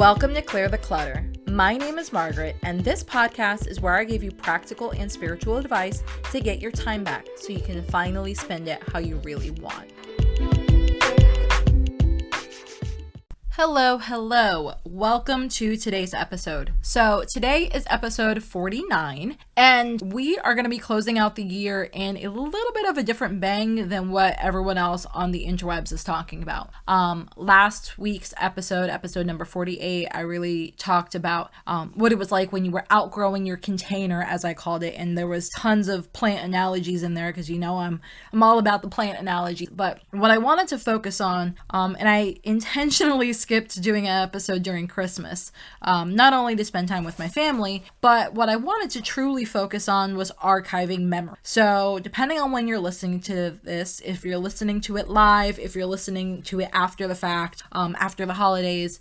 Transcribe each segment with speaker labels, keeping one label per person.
Speaker 1: Welcome to Clear the Clutter. My name is Margaret, and this podcast is where I give you practical and spiritual advice to get your time back so you can finally spend it how you really want. Hello. Welcome to today's episode. So today is episode 49, and we are going to be closing out the year in a little bit of a different bang than what everyone else on the interwebs is talking about. Last week's episode number 48, I really talked about what it was like when you were outgrowing your container, as I called it, and there was tons of plant analogies in there because I'm all about the plant analogy. But what I wanted to focus on, and I intentionally skipped doing an episode during Christmas, not only to spend time with my family, but what I wanted to truly focus on was archiving memory. So depending on when you're listening to this, if you're listening to it live, if you're listening to it after the fact, after the holidays,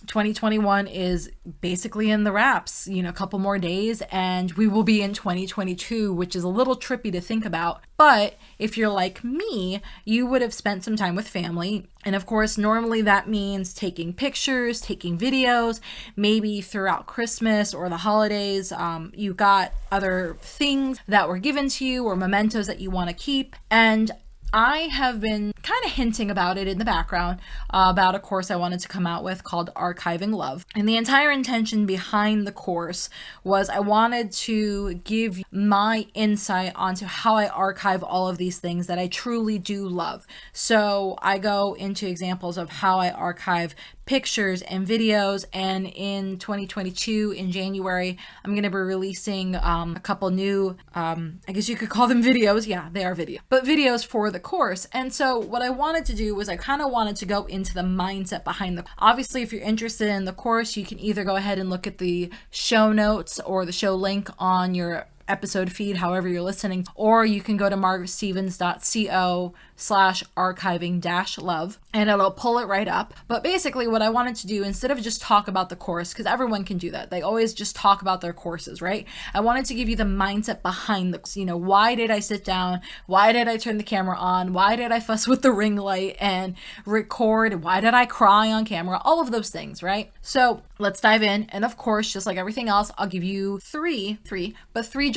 Speaker 1: 2021 is basically in the wraps, a couple more days, and we will be in 2022, which is a little trippy to think about. But if you're like me, you would have spent some time with family. And of course, normally that means taking pictures, taking videos, maybe throughout Christmas or the holidays, you got other things that were given to you or mementos that you want to keep. And I have been kind of hinting about it in the background about a course I wanted to come out with called Archiving Love. And the entire intention behind the course was I wanted to give my insight onto how I archive all of these things that I truly do love. So I go into examples of how I archive pictures and videos, and in 2022 in January I'm going to be releasing a couple new I guess you could call them videos. Yeah, they are video, but videos for the course. And so what I wanted to do was I kind of wanted to go into the mindset behind obviously if you're interested in the course, you can either go ahead and look at the show notes or the show link on your episode feed, however you're listening, or you can go to margaretstevens.co/archiving-love and it'll pull it right up. But basically what I wanted to do, instead of just talk about the course, because everyone can do that, they always just talk about their courses, right? I wanted to give you the mindset behind why did I sit down? Why did I turn the camera on? Why did I fuss with the ring light and record? Why did I cry on camera? All of those things, right? So let's dive in. And of course, just like everything else, I'll give you three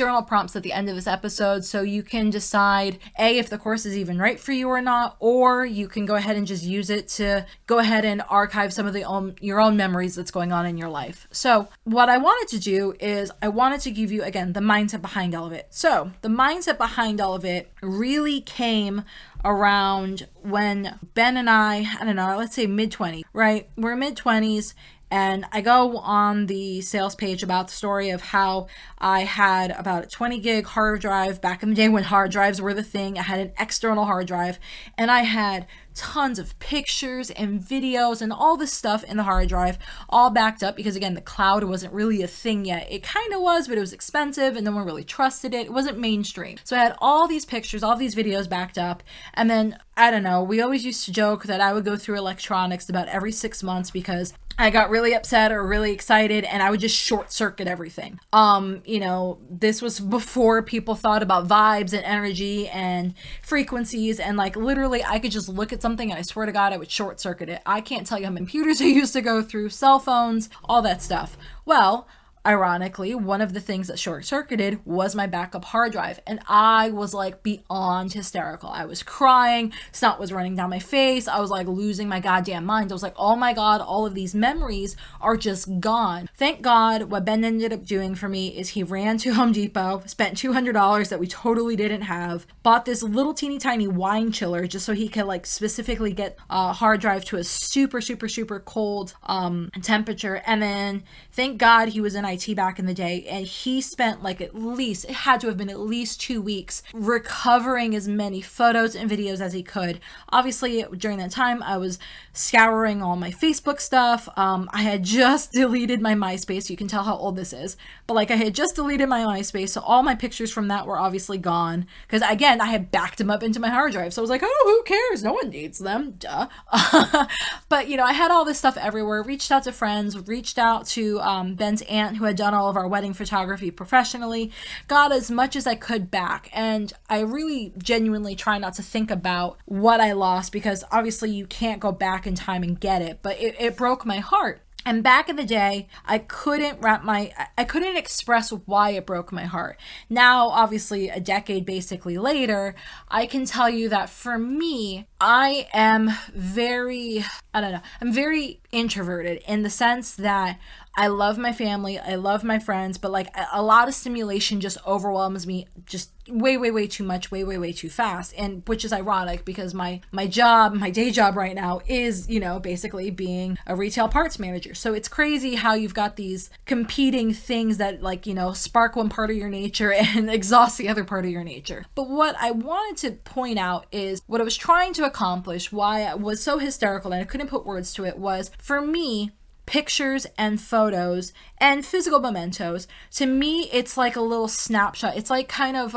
Speaker 1: journal prompts at the end of this episode so you can decide if the course is even right for you or not, or you can go ahead and just use it to go ahead and archive some of your own memories that's going on in your life. So what I wanted to do is I wanted to give you, again, the mindset behind all of it. So the mindset behind all of it really came around when Ben and I don't know, let's say mid-20s, right? We're mid-20s. And I go on the sales page about the story of how I had about a 20 gig hard drive back in the day when hard drives were the thing. I had an external hard drive and I had tons of pictures and videos and all this stuff in the hard drive, all backed up because, again, the cloud wasn't really a thing yet. It kind of was, but it was expensive and no one really trusted it. It wasn't mainstream. So I had all these pictures, all these videos backed up. And then, I don't know, we always used to joke that I would go through electronics about every 6 months because I got really upset or really excited and I would just short circuit everything. This was before people thought about vibes and energy and frequencies, and literally I could just look at something and I swear to God I would short circuit it. I can't tell you how many computers I used to go through, cell phones, all that stuff. Well, ironically, one of the things that short-circuited was my backup hard drive, and I was beyond hysterical. I was crying, snot was running down my face, I was losing my goddamn mind. I was like, oh my God, all of these memories are just gone. Thank God what Ben ended up doing for me is he ran to Home Depot, spent $200 that we totally didn't have, bought this little teeny tiny wine chiller just so he could specifically get a hard drive to a super, super, super cold temperature. And then thank God he was in IT back in the day, and he spent it had to have been at least 2 weeks recovering as many photos and videos as he could. Obviously, during that time, I was scouring all my Facebook stuff. I had just deleted my MySpace. You can tell how old this is, but I had just deleted my MySpace, so all my pictures from that were obviously gone because, again, I had backed them up into my hard drive. So I was like, oh, who cares? No one needs them. Duh. But, I had all this stuff everywhere. Reached out to friends, reached out to Ben's aunt who had done all of our wedding photography professionally, got as much as I could back. And I really genuinely try not to think about what I lost because obviously you can't go back in time and get it, but it broke my heart. And back in the day, I couldn't express why it broke my heart. Now, obviously, a decade basically later, I can tell you that for me, I am I'm very introverted in the sense that I love my family, I love my friends, but like a lot of stimulation just overwhelms me just way too much, way too fast. And which is ironic because my day job right now is, basically being a retail parts manager. So it's crazy how you've got these competing things that spark one part of your nature and exhaust the other part of your nature. But what I wanted to point out is what I was trying to accomplish, why I was so hysterical and I couldn't put words to it, was for me, pictures and photos and physical mementos, to me, it's like a little snapshot. It's like kind of,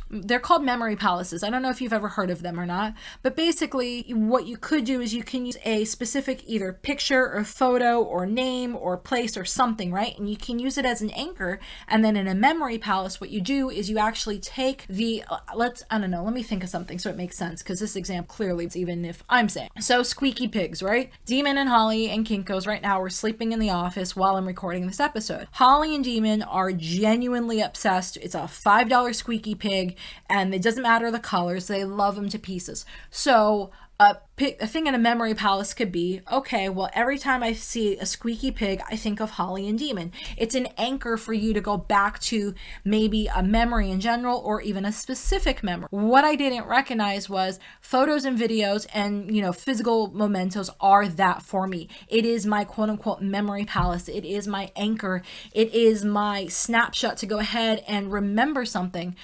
Speaker 1: they're called memory palaces. I don't know if you've ever heard of them or not, but basically what you could do is you can use a specific either picture or photo or name or place or something, right? And you can use it as an anchor. And then in a memory palace, what you do is you actually take the, let me think of something so it makes sense, because this example clearly, even if I'm saying. So squeaky pigs, right? Demon and Holly and Kinko's right now are sleeping in the office while I'm recording this episode. Holly and Demon are genuinely obsessed. It's a $5 squeaky pig. And it doesn't matter the colors, they love them to pieces. So a thing in a memory palace could be, okay, well, every time I see a squeaky pig, I think of Holly and Demon. It's an anchor for you to go back to maybe a memory in general or even a specific memory. What I didn't recognize was photos and videos and, physical mementos are that for me. It is my quote unquote memory palace. It is my anchor. It is my snapshot to go ahead and remember something.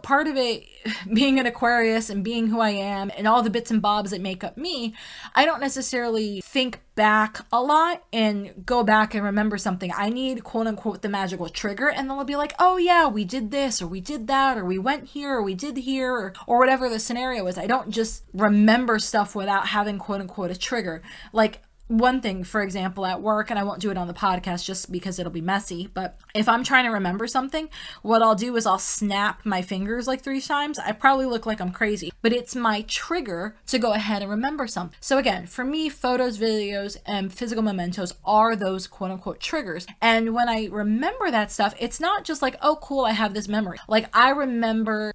Speaker 1: Part of it being an Aquarius and being who I am and all the bits and bobs that make up me, I don't necessarily think back a lot and go back and remember something. I need quote unquote the magical trigger, and then I'll be like, oh yeah, we did this or we did that or we went here or we did here or whatever the scenario is. I don't just remember stuff without having quote unquote a trigger. Like one thing, for example, at work, and I won't do it on the podcast just because it'll be messy, but if I'm trying to remember something, what I'll do is I'll snap my fingers like 3 times. I probably look like I'm crazy, but it's my trigger to go ahead and remember something. So again, for me, photos, videos, and physical mementos are those quote unquote triggers. And when I remember that stuff, it's not just like, oh cool, I have this memory. Like I remember,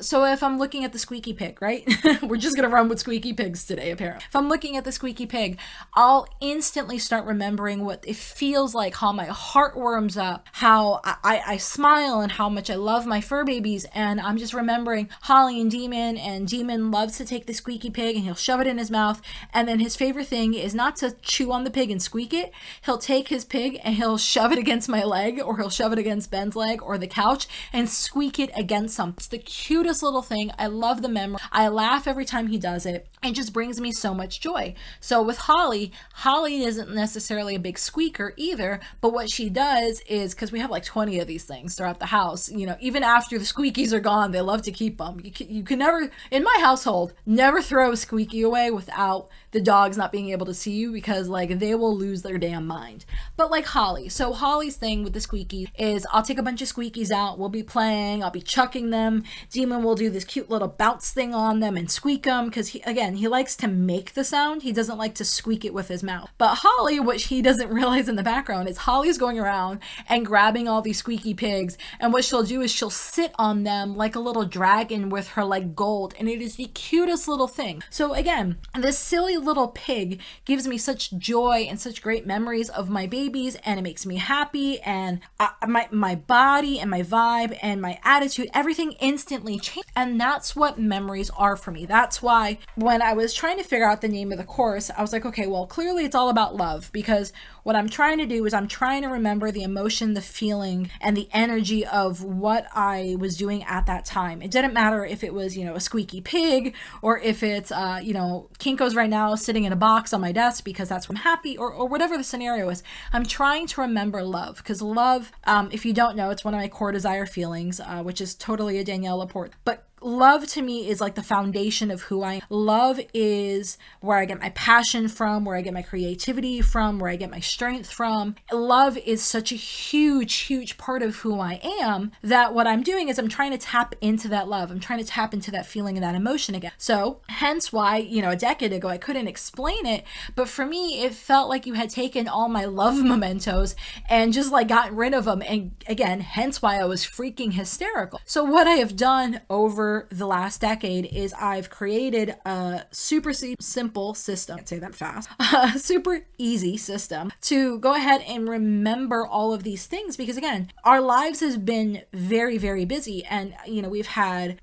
Speaker 1: so if I'm looking at the squeaky pig, right? We're just gonna run with squeaky pigs today, apparently. If I'm looking at the squeaky pig, I'll instantly start remembering what it feels like, how my heart warms up, how I smile, and how much I love my fur babies. And I'm just remembering Holly and Demon loves to take the squeaky pig and he'll shove it in his mouth. And then his favorite thing is not to chew on the pig and squeak it. He'll take his pig and he'll shove it against my leg, or he'll shove it against Ben's leg or the couch and squeak it against something. It's the cutest little thing. I love the memory. I laugh every time he does it. It just brings me so much joy. So with Holly isn't necessarily a big squeaker either, but what she does is, because we have like 20 of these things throughout the house, even after the squeakies are gone, they love to keep them. You can never, in my household, never throw a squeaky away without the dogs not being able to see you, because like they will lose their damn mind. But like Holly, so Holly's thing with the squeaky is I'll take a bunch of squeakies out, we'll be playing, I'll be chucking them, Demon will do this cute little bounce thing on them and squeak them, because he likes to make the sound, he doesn't like to squeak it with his mouth. But Holly, what he doesn't realize in the background is Holly's going around and grabbing all these squeaky pigs, and what she'll do is she'll sit on them like a little dragon with her like gold, and it is the cutest little thing. So again, this silly little pig gives me such joy and such great memories of my babies, and it makes me happy, and my body and my vibe and my attitude, everything instantly changed. And that's what memories are for me. That's why when I was trying to figure out the name of the course, I was like, okay, well, clearly it's all about love, because what I'm trying to do is I'm trying to remember the emotion, the feeling, and the energy of what I was doing at that time. It didn't matter if it was, a squeaky pig, or if it's, Kinko's right now sitting in a box on my desk because that's when I'm happy, or whatever the scenario is. I'm trying to remember love, because love, if you don't know, it's one of my core desire feelings, which is totally a Danielle Laporte. But love to me is like the foundation of who I am. Love is where I get my passion from, where I get my creativity from, where I get my strength from. Love is such a huge part of who I am, that what I'm doing is I'm trying to tap into that love. I'm trying to tap into that feeling and that emotion again. So hence why, a decade ago, I couldn't explain it. But for me, it felt like you had taken all my love mementos and just like gotten rid of them. And again, hence why I was freaking hysterical. So what I have done over the last decade is I've created a super simple system. I can't say that fast. A super easy system to go ahead and remember all of these things, because again, our lives has been very busy, and we've had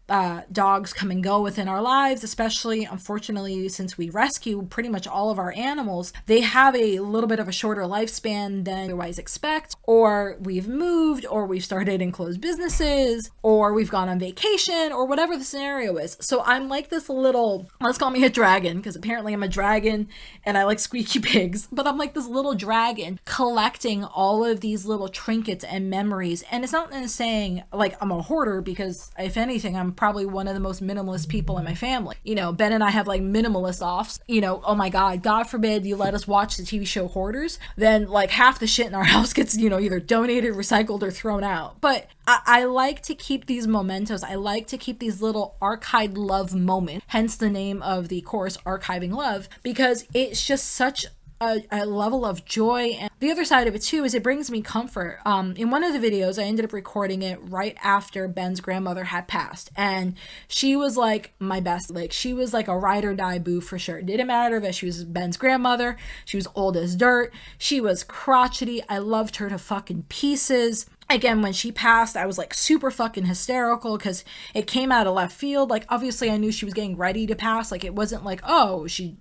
Speaker 1: dogs come and go within our lives, especially unfortunately since we rescue pretty much all of our animals. They have a little bit of a shorter lifespan than otherwise expect, or we've moved, or we've started and closed businesses, or we've gone on vacation, or whatever the scenario is. So I'm like this little, let's call me a dragon, because apparently I'm a dragon and I like squeaky pigs, but I'm like this little dragon collecting all of these little trinkets and memories. And it's not saying like I'm a hoarder, because if anything, I'm probably one of the most minimalist people in my family. Ben and I have like minimalist offs. Oh my God forbid you let us watch the TV show Hoarders, then like half the shit in our house gets, either donated, recycled, or thrown out. But I like to keep these mementos. I like to keep these little archived love moments, hence the name of the course, Archiving Love, because it's just such a level of joy. And the other side of it too is it brings me comfort. In one of the videos, I ended up recording it right after Ben's grandmother had passed, and she was like my best. Like, she was like a ride or die boo for sure. It didn't matter that she was Ben's grandmother. She was old as dirt. She was crotchety. I loved her to fucking pieces. Again, when she passed, I was like super fucking hysterical because it came out of left field. Like, obviously I knew she was getting ready to pass. Like, it wasn't like, oh, she,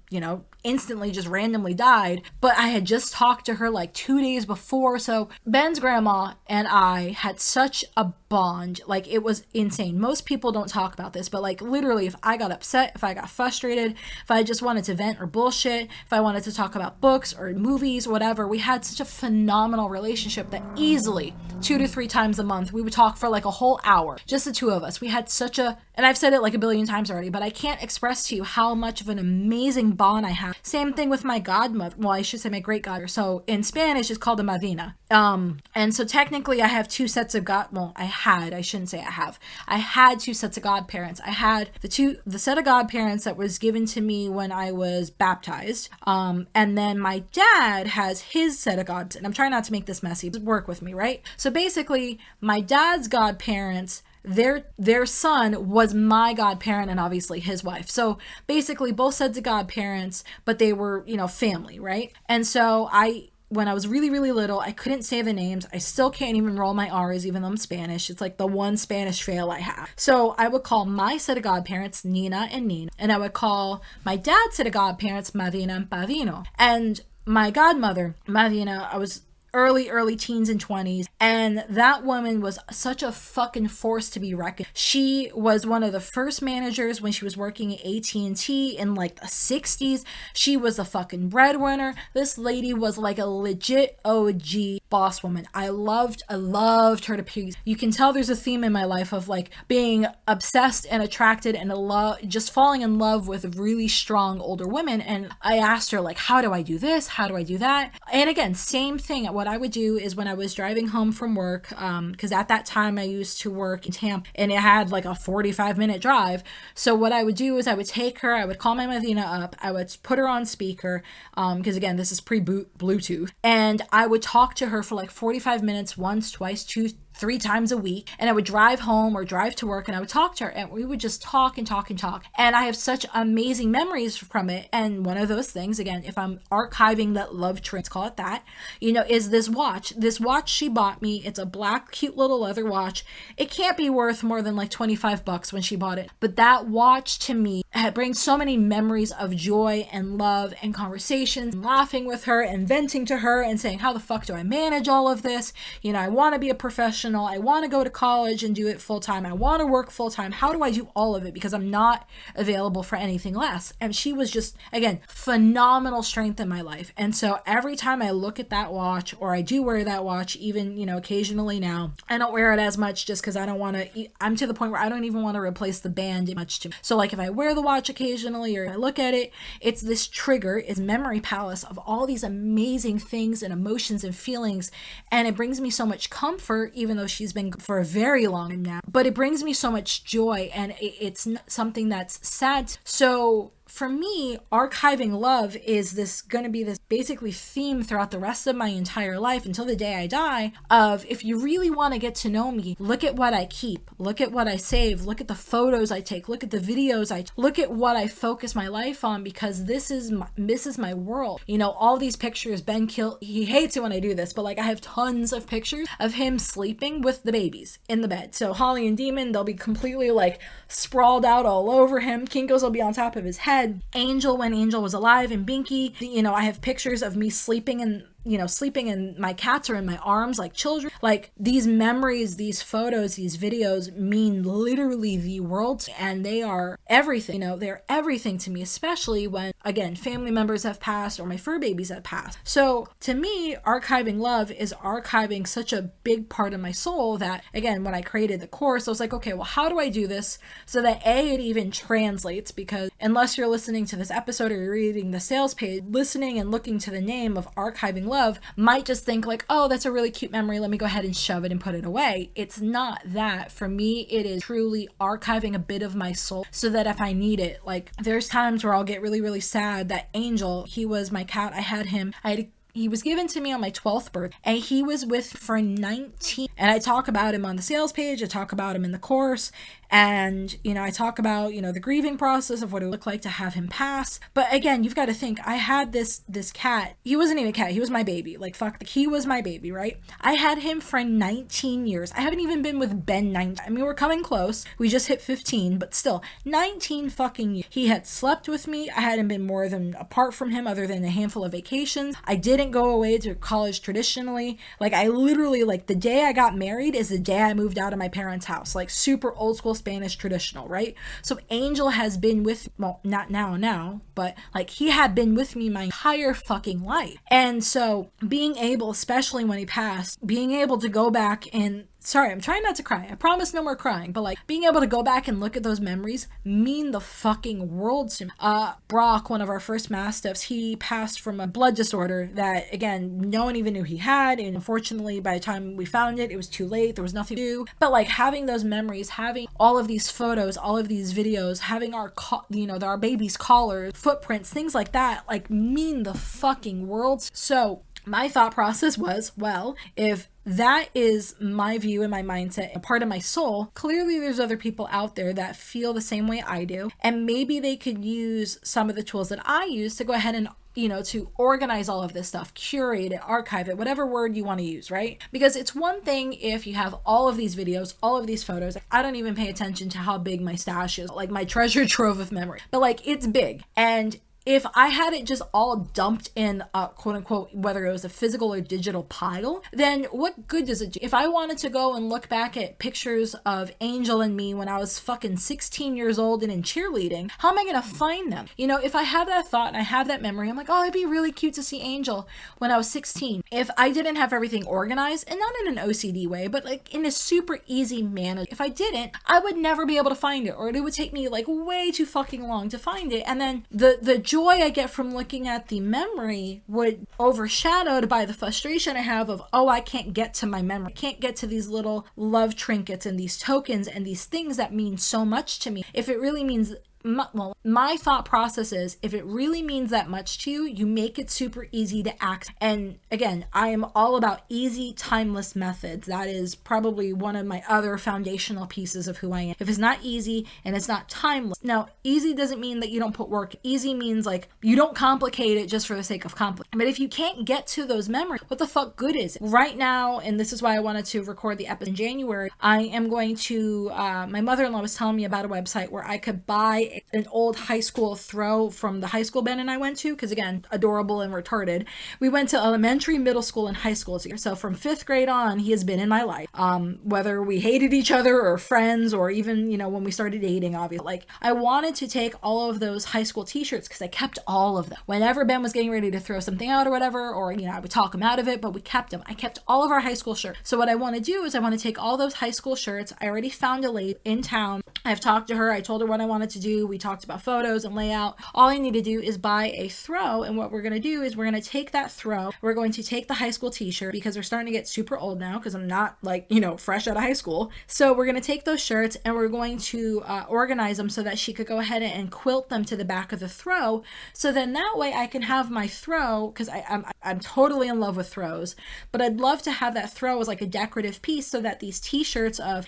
Speaker 1: instantly just randomly died. But I had just talked to her like 2 days before. So Ben's grandma and I had such a bond. Like, it was insane. Most people don't talk about this, but like literally, if I got upset, if I got frustrated, if I just wanted to vent or bullshit, if I wanted to talk about books or movies, whatever, we had such a phenomenal relationship that easily 2 to 3 times a month we would talk for like a whole hour, just the two of us. We had such a, and I've said it like a billion times already, but I can't express to you how much of an amazing bond I have. Same thing with my godmother. Well, I should say my great godmother. So in Spanish, it's called a madrina. And so technically I have 2 sets of I had 2 sets of godparents. I had the set of godparents that was given to me when I was baptized. And then my dad has his set of godparents. And I'm trying not to make this messy. Work with me, right? So basically, my dad's godparents, their son was my godparent and obviously his wife. So basically both sets of godparents, but they were, family, right? And so when I was really, really little, I couldn't say the names. I still can't even roll my R's, even though I'm Spanish. It's like the one Spanish fail I have. So I would call my set of godparents Nina and Nina, and I would call my dad's set of godparents Madrina and Padrino. And my godmother, Madrina, I was early teens and 20s, and that woman was such a fucking force to be reckoned. She was one of the first managers when she was working at AT&T in like the 60s. She was a fucking breadwinner. This lady was like a legit OG boss woman. I loved her to pieces. You can tell there's a theme in my life of like being obsessed and attracted and just falling in love with really strong older women. And I asked her like, how do I do this? How do I do that? And again, same thing. What I would do is when I was driving home from work, because at that time I used to work in Tampa and it had like a 45-minute drive. So what I would do is I would take her, I would call my Madrina up, I would put her on speaker, because again, this is pre-Bluetooth, and I would talk to her for like 45 minutes, once, twice, 3 times a week, and I would drive home or drive to work and I would talk to her and we would just talk and talk and talk. And I have such amazing memories from it. And one of those things, again, if I'm archiving that love train, let's call it that, is this watch. This watch she bought me. It's a black, cute little leather watch. It can't be worth more than like $25 when she bought it. But that watch to me brings so many memories of joy and love and conversations, and laughing with her and venting to her and saying, how the fuck do I manage all of this? I want to be a professional. professional. I want to go to college and do it full time. I want to work full time. How do I do all of it? Because I'm not available for anything less. And she was just, again, phenomenal strength in my life. And so every time I look at that watch, or I do wear that watch, even, occasionally now, I don't wear it as much just because I don't want to, I'm to the point where I don't even want to replace the band much to me. So like if I wear the watch occasionally or I look at it, it's this trigger, it's memory palace of all these amazing things and emotions and feelings. And it brings me so much comfort, even though she's been for a very long time now, but it brings me so much joy, and it's something that's sad. So for me, archiving love is going to be this basically theme throughout the rest of my entire life until the day I die of, if you really want to get to know me, look at what I keep, look at what I save, look at the photos I take, look at the videos look at what I focus my life on, because this is my world. All these pictures, Ben he hates it when I do this, but like I have tons of pictures of him sleeping with the babies in the bed. So Holly and Demon, they'll be completely like sprawled out all over him. Kinko's will be on top of his head. Angel, when Angel was alive, and Binky, I have pictures of me sleeping in my cats are in my arms like children. Like, these memories, these photos, these videos mean literally the world, and they are everything. They're everything to me, especially when, again, family members have passed or my fur babies have passed. So to me, archiving love is archiving such a big part of my soul that, again, when I created the course, I was like, okay, well, how do I do this so that it even translates? Because unless you're listening to this episode or you're reading the sales page, listening and looking to the name of archiving love might just think like, oh, that's a really cute memory, let me go ahead and shove it and put it away. It's not that. For me, it is truly archiving a bit of my soul so that if I need it, like there's times where I'll get really, really sad that Angel, he was my cat. He was given to me on my 12th birthday, and he was with for 19. And I talk about him on the sales page. I talk about him in the course. And, I talk about, the grieving process of what it would look like to have him pass. But again, you've got to think, I had this cat. He wasn't even a cat. He was my baby. Like, fuck, he was my baby, right? I had him for 19 years. I haven't even been with Ben 19. I mean, we're coming close. We just hit 15, but still, 19 fucking years. He had slept with me. I hadn't been more than apart from him other than a handful of vacations. I didn't go away to college traditionally. Like, I literally, like, the day I got married is the day I moved out of my parents' house. Like, super old school Spanish traditional, right? So Angel has been with, well, not now, but like he had been with me my entire fucking life. And so being able, especially when he passed, being able to go back and sorry, I'm trying not to cry. I promise no more crying. But like being able to go back and look at those memories mean the fucking world to me. Brock, one of our first mastiffs, he passed from a blood disorder that, again, no one even knew he had. And unfortunately, by the time we found it, it was too late. There was nothing to do. But like having those memories, having all of these photos, all of these videos, having our baby's collars, footprints, things like that, like mean the fucking world. So my thought process was, well, if that is my view and my mindset, a part of my soul, clearly there's other people out there that feel the same way I do. And maybe they could use some of the tools that I use to go ahead and to organize all of this stuff, curate it, archive it, whatever word you want to use, right? Because it's one thing if you have all of these videos, all of these photos. I don't even pay attention to how big my stash is, like my treasure trove of memory, but like it's big. And if I had it just all dumped in a quote unquote, whether it was a physical or digital pile, then what good does it do? If I wanted to go and look back at pictures of Angel and me when I was fucking 16 years old and in cheerleading, how am I going to find them? If I have that thought and I have that memory, I'm like, oh, it'd be really cute to see Angel when I was 16. If I didn't have everything organized, and not in an OCD way, but like in a super easy manner, if I didn't, I would never be able to find it, or it would take me like way too fucking long to find it. And then the joy I get from looking at the memory would overshadowed by the frustration I have of, oh, I can't get to my memory. I can't get to these little love trinkets and these tokens and these things that mean so much to me. If it really means my thought process is, if it really means that much to you, you make it super easy to access. And again, I am all about easy, timeless methods. That is probably one of my other foundational pieces of who I am. If it's not easy and it's not timeless. Now, easy doesn't mean that you don't put work. Easy means like you don't complicate it just for the sake of complicating. But if you can't get to those memories, what the fuck good is it? Right now, and this is why I wanted to record the episode in January, I am going to, my mother-in-law was telling me about a website where I could buy buy an old high school throw from the high school Ben and I went to, because again, adorable and retarded. We went to elementary, middle school, and high school together. So from 5th grade on, he has been in my life. Whether we hated each other or friends, or even, when we started dating, obviously. Like, I wanted to take all of those high school t-shirts, because I kept all of them. Whenever Ben was getting ready to throw something out or whatever, or, I would talk him out of it, but we kept them. I kept all of our high school shirts. So what I want to do is I want to take all those high school shirts. I already found a lady in town. I've talked to her. I told her what I wanted to do. We talked about photos and layout. All I need to do is buy a throw. And what we're going to do is we're going to take that throw. We're going to take the high school t-shirt, because they're starting to get super old now, because I'm not fresh out of high school. So we're going to take those shirts and we're going to organize them so that she could go ahead and quilt them to the back of the throw. So then that way I can have my throw, because I'm totally in love with throws, but I'd love to have that throw as like a decorative piece, so that these t-shirts of,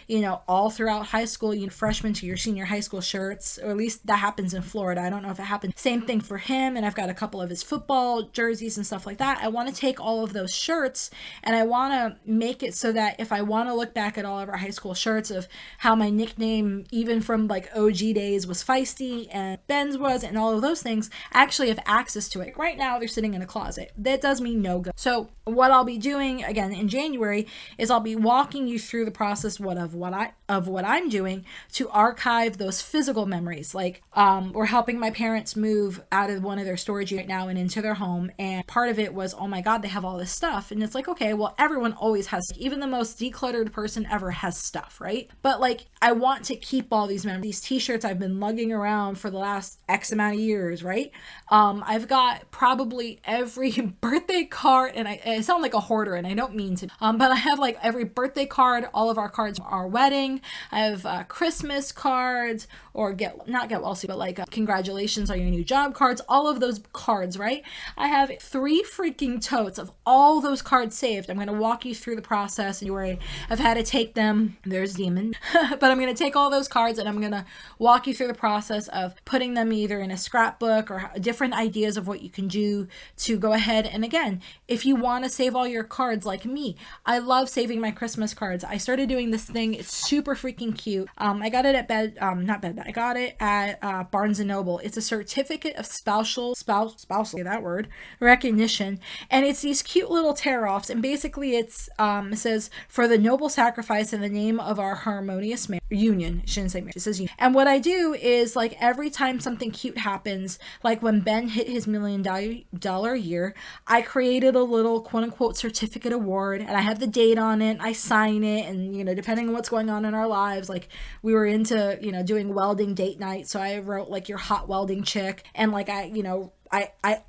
Speaker 1: all throughout high school, freshman to your senior high school shirts, or at least that happens in Florida. I don't know if it happens. Same thing for him. And I've got a couple of his football jerseys and stuff like that. I want to take all of those shirts and I want to make it so that if I want to look back at all of our high school shirts of how my nickname, even from like OG days, was Feisty and Ben's was, and all of those things, I actually have access to it. Right now they're sitting in a closet. That does me no good. So what I'll be doing again in January is I'll be walking you through the process of what I'm doing to archive those physical memories. Like we're helping my parents move out of one of their storage right now and into their home, and part of it was, oh my god, they have all this stuff. And it's like, okay, well, everyone always has, even the most decluttered person ever has stuff, right? But like, I want to keep all these memories. These t-shirts I've been lugging around for the last X amount of years, right? I've got probably every birthday card, and I sound like a hoarder and I don't mean to, but I have like every birthday card, all of our cards from our wedding. I have Christmas cards, or not get well soon, but like congratulations on your new job cards, all of those cards, right? I have 3 freaking totes of all those cards saved. I'm going to walk you through the process, and I've had to take them. There's Demon. But I'm going to take all those cards and I'm going to walk you through the process of putting them either in a scrapbook or different ideas of what you can do to go ahead. And again, if you want to save all your cards like me, I love saving my Christmas cards. I started doing this thing. It's super freaking cute. I got it at I got it at Barnes & Noble. It's a certificate of spousal, that word, recognition. And it's these cute little tear-offs. And basically it says, for the noble sacrifice in the name of our harmonious union. It shouldn't say marriage, it says union. And what I do is, like, every time something cute happens, like when Ben hit his $1 million year, I created a little quote-unquote certificate award, and I have the date on it, I sign it, and, depending on what's going on in our lives, like, we were into, doing welding date night, so I wrote, like, your hot welding chick, and, like, I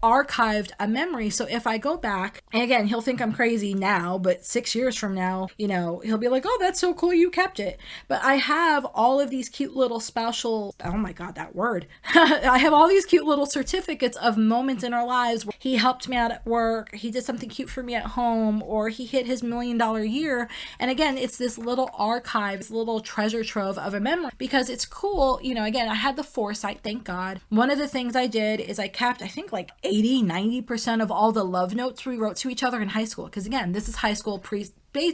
Speaker 1: archived a memory. So if I go back, and again, he'll think I'm crazy now, but 6 years from now, he'll be like, oh, that's so cool, you kept it. But I have all of these cute little spousal, oh my god, that word. I have all these cute little certificates of moments in our lives where he helped me out at work, he did something cute for me at home, or he hit his $1 million year. And again, it's this little archive, this little treasure trove of a memory, because it's cool. Again, I had the foresight, thank God. One of the things I did is I kept, I think, like 80-90% of all the love notes we wrote to each other in high school, because again, this is high school,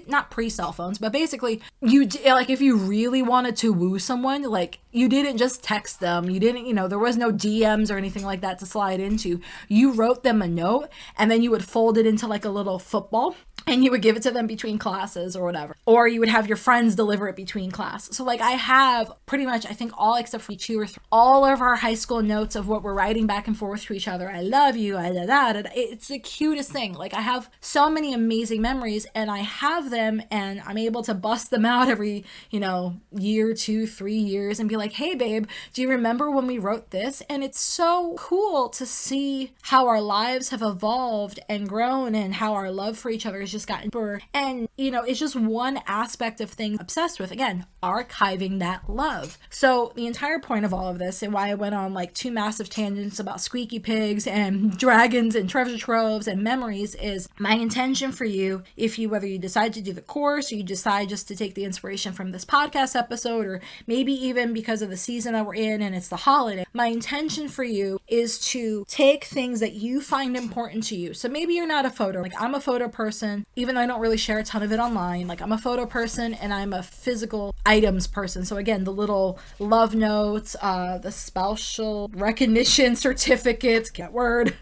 Speaker 1: not pre-cell phones, but basically if you really wanted to woo someone, like, you didn't just text them, you didn't, there was no DMs or anything like that to slide into. You wrote them a note, and then you would fold it into like a little football, and you would give it to them between classes or whatever, or you would have your friends deliver it between class. So like, I have pretty much, I think all except for 2 or 3, all of our high school notes of what we're writing back and forth to each other. I love you, it's the cutest thing. Like, I have so many amazing memories, and I have them, and I'm able to bust them out every, year, 2, 3 years, and be like, hey babe, do you remember when we wrote this? And it's so cool to see how our lives have evolved and grown, and how our love for each other has just gotten deeper. And it's just one aspect of things I'm obsessed with, again, archiving that love. So the entire point of all of this, and why I went on like 2 massive tangents about squeaky pigs and dragons and treasure troves and memories, is my intention for you, whether you decide to do the course, or you decide just to take the inspiration from this podcast episode, or maybe even because of the season that we're in and it's the holiday, my intention for you is to take things that you find important to you. So maybe you're not a photo, like I'm a photo person, even though I don't really share a ton of it online, like I'm a photo person and I'm a physical items person. So again, the little love notes, the special recognition certificates, get word,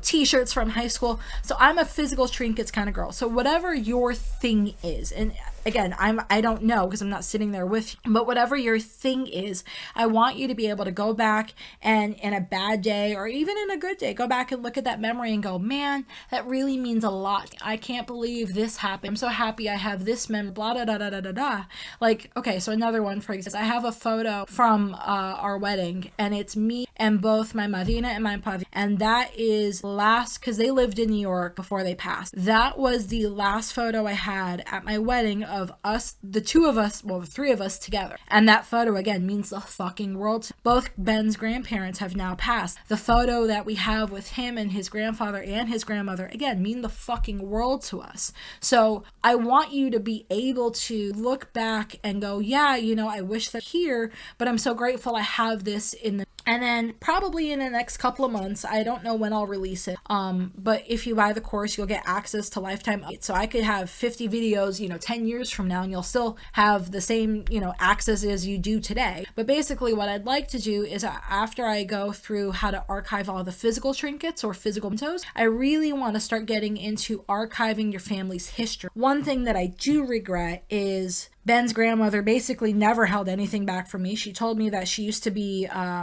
Speaker 1: t-shirts from high school. So I'm a physical trinkets kind of girl. So whatever your thing is, and again, I don't know because I'm not sitting there with you, but whatever your thing is, I want you to be able to go back and in a bad day or even in a good day, go back and look at that memory and go, man, that really means a lot. I can't believe this happened. I'm so happy I have this memory, blah, da, da, da, da, da, da. Like, okay, so another one, for example, I have a photo from our wedding and it's me and both my madrina and my padrino. And that is last, because they lived in New York before they passed. That was the last photo I had at my wedding of us, the three of us together. And that photo, again, means the fucking world. Both Ben's grandparents have now passed. The photo that we have with him and his grandfather and his grandmother, again, mean the fucking world to us. So I want you to be able to look back and go, yeah, I wish that here, but I'm so grateful I have this in the. And then probably in the next couple of months, I don't know when I'll release it, but if you buy the course, you'll get access to lifetime updates. So I could have 50 videos, 10 years from now, and you'll still have the same, access as you do today. But basically what I'd like to do is after I go through how to archive all the physical trinkets or physical mementos, I really want to start getting into archiving your family's history. One thing that I do regret is Ben's grandmother basically never held anything back from me. She told me that she used to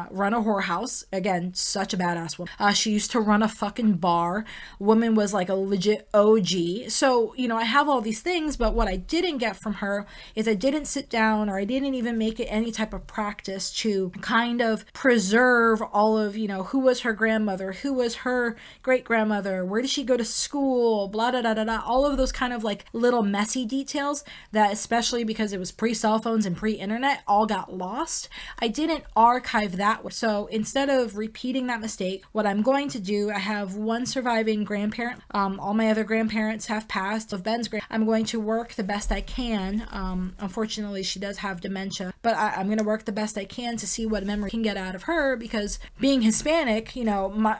Speaker 1: run a whorehouse. Again, such a badass woman. She used to run a fucking bar. Woman was like a legit OG. So, I have all these things, but what I didn't get from her is I didn't sit down or I didn't even make it any type of practice to kind of preserve all of, who was her grandmother, who was her great grandmother, where did she go to school, blah, da, da, da, da. All of those kind of like little messy details that especially because it was pre-cell phones and pre-internet, all got lost. I didn't archive that. So instead of repeating that mistake, what I'm going to do, I have one surviving grandparent. All my other grandparents have passed. Of Ben's I'm going to work the best I can. Unfortunately, she does have dementia, but I'm going to work the best I can to see what memory I can get out of her, because being Hispanic, my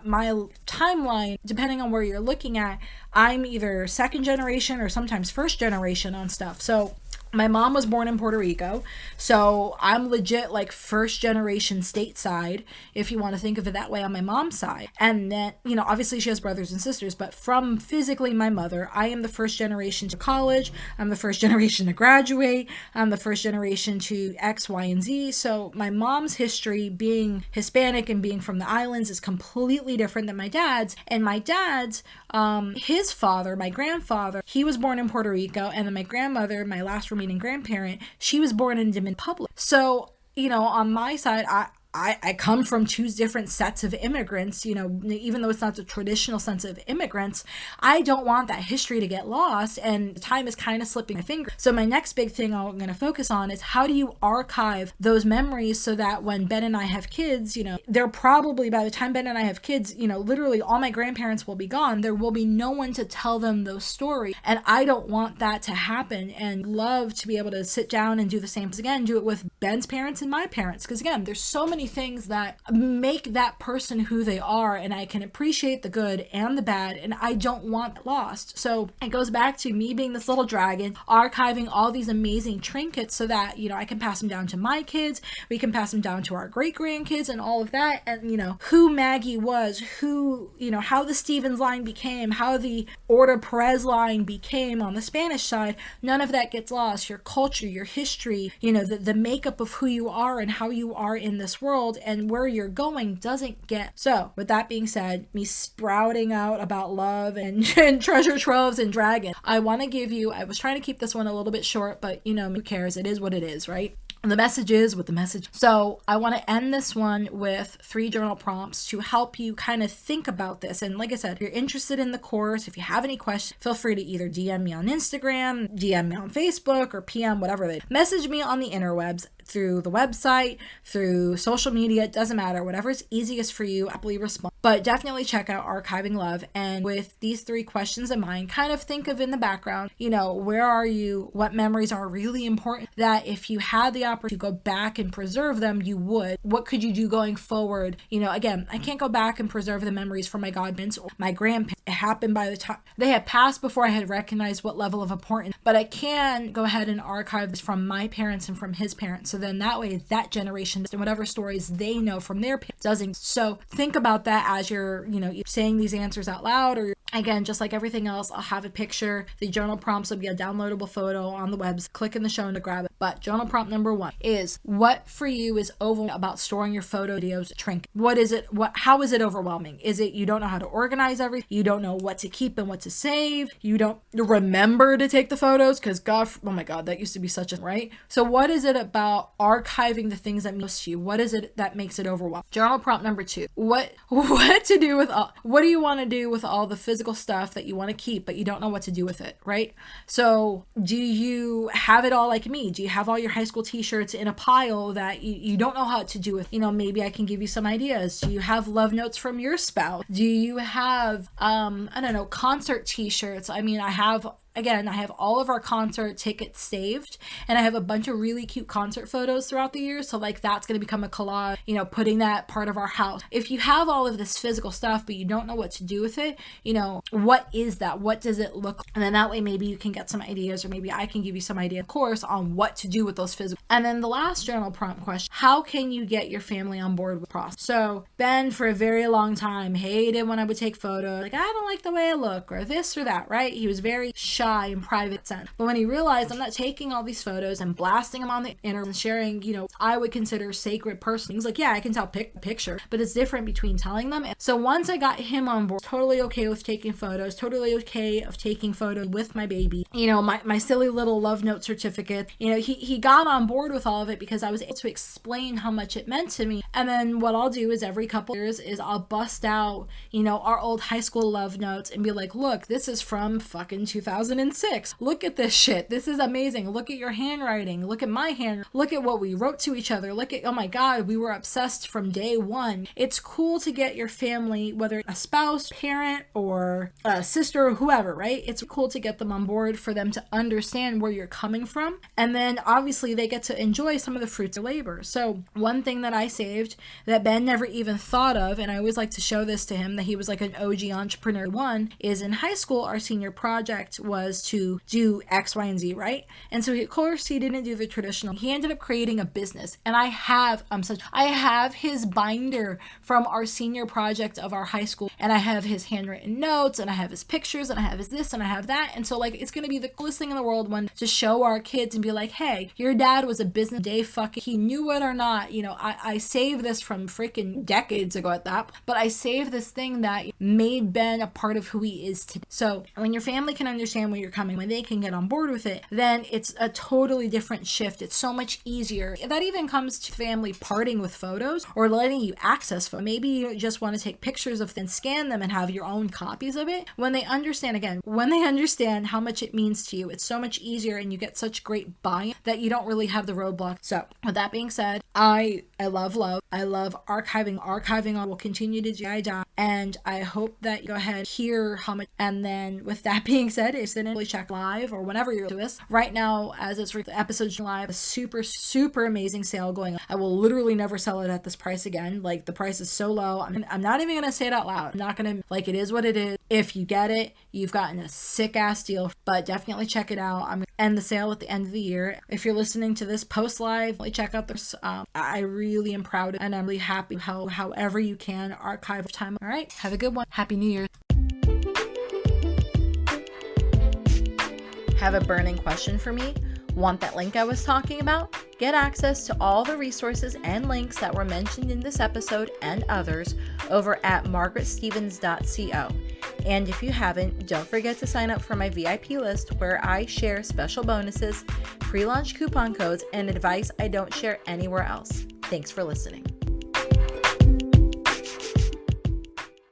Speaker 1: timeline, depending on where you're looking at, I'm either second generation or sometimes first generation on stuff. So my mom was born in Puerto Rico, so I'm legit like first generation stateside, if you want to think of it that way, on my mom's side. And then, obviously she has brothers and sisters, but from physically my mother, I am the first generation to college, I'm the first generation to graduate, I'm the first generation to X, Y, and Z. So my mom's history, being Hispanic and being from the islands, is completely different than my dad's. And my dad's, his father, my grandfather, he was born in Puerto Rico, and then my grandmother, my last remaining grandparent, she was born in Dominican Republic. So, on my side, I come from two different sets of immigrants, even though it's not the traditional sense of immigrants. I don't want that history to get lost, and time is kind of slipping my fingers. So my next big thing I'm going to focus on is how do you archive those memories so that when Ben and I have kids, they're probably, by the time Ben and I have kids, literally all my grandparents will be gone. There will be no one to tell them those stories, and I don't want that to happen, and love to be able to sit down and do the same again, do it with Ben's parents and my parents, because again, there's so many things that make that person who they are, and I can appreciate the good and the bad, and I don't want that lost. So it goes back to me being this little dragon, archiving all these amazing trinkets so that I can pass them down to my kids, we can pass them down to our great grandkids and all of that. And who Maggie was, who how the Stevens line became, how the Orta Perez line became on the Spanish side, none of that gets lost. Your culture, your history, the makeup of who you are and how you are in this world and where you're going doesn't get. So with that being said, me sprouting out about love and treasure troves and dragons, I want to give you, I was trying to keep this one a little bit short, but who cares? It is what it is, right? The message is what the message. So I want to end this one with 3 journal prompts to help you kind of think about this. And like I said, if you're interested in the course, if you have any questions, feel free to either DM me on Instagram, DM me on Facebook, or PM, whatever they message me on the interwebs, through the website, through social media, it doesn't matter, whatever is easiest for you, happily respond. But definitely check out Archiving Love, and with these 3 questions in mind, kind of think of in the background, where are you, what memories are really important, that if you had the opportunity to go back and preserve them, you would. What could you do going forward? Again, I can't go back and preserve the memories from my godparents or my grandparents. It happened by the time they had passed before I had recognized what level of importance. But I can go ahead and archive this from my parents and from his parents. So then that way, that generation and whatever stories they know from their parents doesn't. So think about that as you're, saying these answers out loud, or again, just like everything else, I'll have a picture. The journal prompts will be a downloadable photo on the webs. Click in the show to grab it. But journal prompt number 1 is, what for you is overwhelming about storing your photo videos trinket? What is it? How is it overwhelming? Is it you don't know how to organize everything? You don't know what to keep and what to save? You don't remember to take the photos? Because God, oh my God, that used to be such a, right? So what is it about archiving the things that most to you? What is it that makes it overwhelming? Journal prompt number 2. What to do with all, what do you want to do with all the physical stuff that you want to keep, but you don't know what to do with it, right? So do you have it all like me? Do you have all your high school t-shirts in a pile that you don't know how to do with? Maybe I can give you some ideas. Do you have love notes from your spouse? Do you have, I don't know, concert t-shirts? I have all of our concert tickets saved, and I have a bunch of really cute concert photos throughout the year. So like that's going to become a collage, putting that part of our house. If you have all of this physical stuff, but you don't know what to do with it, what is that? What does it look like? And then that way maybe you can get some ideas, or maybe I can give you some idea, of course, on what to do with those physical. And then the last journal prompt question, how can you get your family on board with the process? So Ben, for a very long time, hated when I would take photos. Like, I don't like the way I look, or this or that, right? He was very shy and private sense. But when he realized I'm not taking all these photos and blasting them on the internet and sharing, I would consider sacred personal things, like, yeah, I can tell picture, but it's different between telling them. So once I got him on board, totally okay with taking photos, totally okay of taking photos with my baby, my silly little love note certificate, he got on board with all of it because I was able to explain how much it meant to me. And then what I'll do is every couple years is I'll bust out, our old high school love notes and be like, look, this is from fucking 2006. Look at this shit. This is amazing. Look at your handwriting. Look at my hand. Look at what we wrote to each other. Look at, oh my God, we were obsessed from day one. It's cool to get your family, whether a spouse, parent, or a sister, or whoever, right? It's cool to get them on board for them to understand where you're coming from. And then obviously they get to enjoy some of the fruits of labor. So one thing that I saved that Ben never even thought of, and I always like to show this to him, that he was like an OG entrepreneur, is in high school, our senior project was to do X, Y, and Z, right? And so of course he didn't do the traditional. He ended up creating a business, and I have his binder from our senior project of our high school, and I have his handwritten notes, and I have his pictures, and I have his this, and I have that. And so like it's gonna be the coolest thing in the world when to show our kids and be like, hey, your dad was a business day fucking, he knew it or not, I saved this from freaking decades ago at that, but I saved this thing that made Ben a part of who he is today. So when your family can understand where you're coming, when they can get on board with it, then it's a totally different shift. It's so much easier. That even comes to family parting with photos or letting you access photos. Maybe you just want to take pictures of them, scan them, and have your own copies of it. When they understand how much it means to you, it's so much easier, and you get such great buy-in that you don't really have the roadblock. So with that being said, I love love. I love archiving. I will continue to do that, and I hope that you go ahead, hear how much. And then with that being said, it's then really check live or whenever you're to us. Right now, as it's the episode's live, a super, super amazing sale going on. I will literally never sell it at this price again. Like, the price is so low. I'm not even going to say it out loud. I'm not going to, like, it is what it is. If you get it, you've gotten a sick ass deal, but definitely check it out. I'm going to end the sale at the end of the year. If you're listening to this post live, check out this. I really am proud and I'm really happy however you can archive time. All right. Have a good one. Happy New Year. Have a burning question for me? Want that link I was talking about? Get access to all the resources and links that were mentioned in this episode and others over at margaretstevens.co. And if you haven't, don't forget to sign up for my VIP list where I share special bonuses, pre-launch coupon codes, and advice I don't share anywhere else. Thanks for listening.